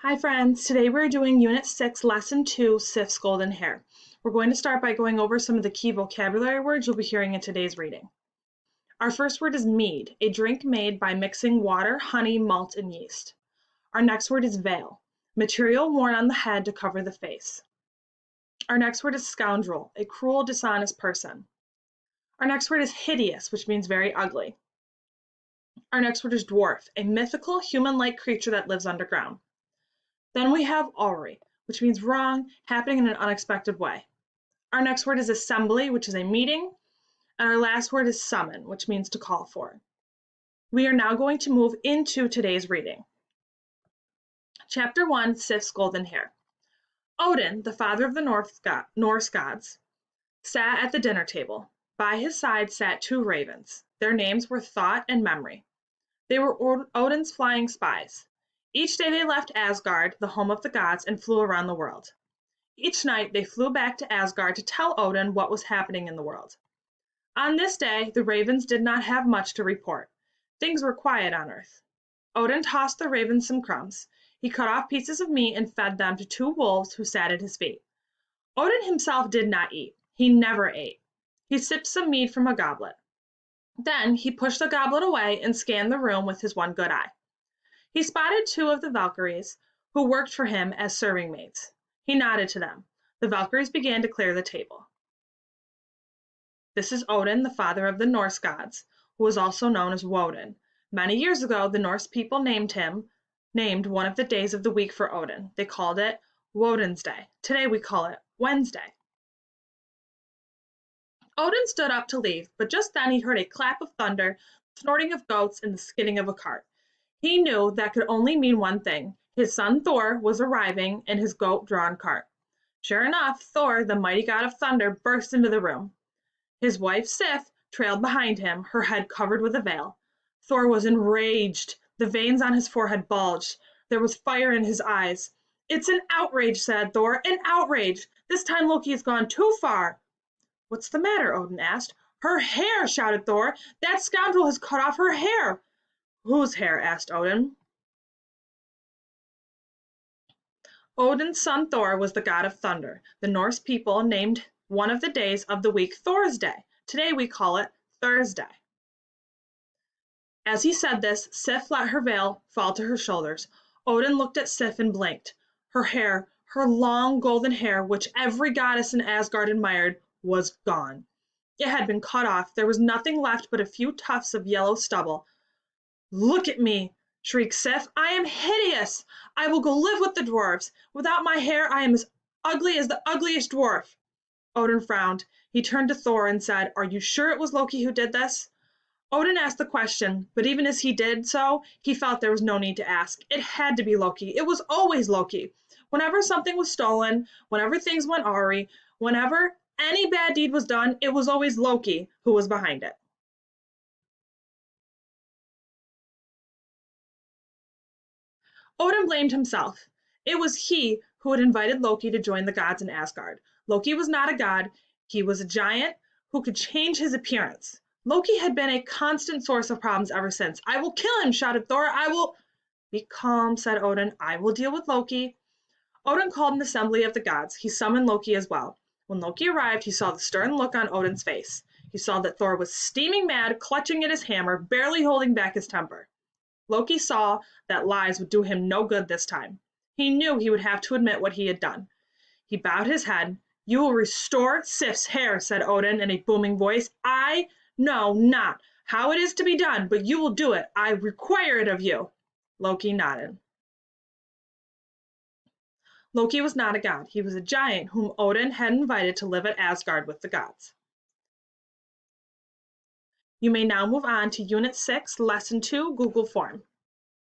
Hi friends, today we're doing Unit 6, Lesson 2, Sif's Golden Hair. We're going to start by going over some of the key vocabulary words you'll be hearing in today's reading. Our first word is mead, a drink made by mixing water, honey, malt, and yeast. Our next word is veil, material worn on the head to cover the face. Our next word is scoundrel, a cruel, dishonest person. Our next word is hideous, which means very ugly. Our next word is dwarf, a mythical, human-like creature that lives underground. Then we have awry, which means wrong, happening in an unexpected way. Our next word is assembly, which is a meeting. And our last word is summon, which means to call for. We are now going to move into today's reading. Chapter 1, Sif's Golden Hair. Odin, the father of the Norse gods, sat at the dinner table. By his side sat two ravens. Their names were Thought and Memory. They were Odin's flying spies. Each day they left Asgard, the home of the gods, and flew around the world. Each night they flew back to Asgard to tell Odin what was happening in the world. On this day, the ravens did not have much to report. Things were quiet on Earth. Odin tossed the ravens some crumbs. He cut off pieces of meat and fed them to two wolves who sat at his feet. Odin himself did not eat. He never ate. He sipped some mead from a goblet. Then he pushed the goblet away and scanned the room with his one good eye. He spotted two of the Valkyries, who worked for him as serving maids. He nodded to them. The Valkyries began to clear the table. This is Odin, the father of the Norse gods, who was also known as Woden. Many years ago, the Norse people named one of the days of the week for Odin. They called it Woden's Day. Today we call it Wednesday. Odin stood up to leave, but just then he heard a clap of thunder, snorting of goats, and the skidding of a cart. He knew that could only mean one thing. His son Thor was arriving in his goat-drawn cart. Sure enough, Thor, the mighty god of thunder, burst into the room. His wife Sif trailed behind him, her head covered with a veil. Thor was enraged. The veins on his forehead bulged. There was fire in his eyes. "It's an outrage," said Thor, "an outrage. This time Loki has gone too far." "What's the matter?" Odin asked. "Her hair!" shouted Thor. "That scoundrel has cut off her hair." "Whose hair?" asked Odin. Odin's son Thor was the god of thunder. The Norse people named one of the days of the week Thor's Day. Today we call it Thursday. As he said this, Sif let her veil fall to her shoulders. Odin looked at Sif and blinked. Her hair, her long golden hair, which every goddess in Asgard admired, was gone. It had been cut off. There was nothing left but a few tufts of yellow stubble. "Look at me!" shrieked Sif. "I am hideous! I will go live with the dwarves. Without my hair I am as ugly as the ugliest dwarf." Odin frowned. He turned to Thor and said, "Are you sure it was Loki who did this?" Odin asked the question, but even as he did so, he felt there was no need to ask. It had to be Loki. It was always Loki. Whenever something was stolen, whenever things went awry, whenever any bad deed was done, it was always Loki who was behind it. Odin blamed himself. It was he who had invited Loki to join the gods in Asgard. Loki was not a god. He was a giant who could change his appearance. Loki had been a constant source of problems ever since. "I will kill him," shouted Thor. "I will—" "Be calm," said Odin. "I will deal with Loki." Odin called an assembly of the gods. He summoned Loki as well. When Loki arrived, he saw the stern look on Odin's face. He saw that Thor was steaming mad, clutching at his hammer, barely holding back his temper. Loki saw that lies would do him no good this time. He knew he would have to admit what he had done. He bowed his head. "You will restore Sif's hair," said Odin in a booming voice. "I know not how it is to be done, but you will do it. I require it of you." Loki nodded. Loki was not a god. He was a giant whom Odin had invited to live at Asgard with the gods. You may now move on to Unit 6, Lesson 2, Google Form.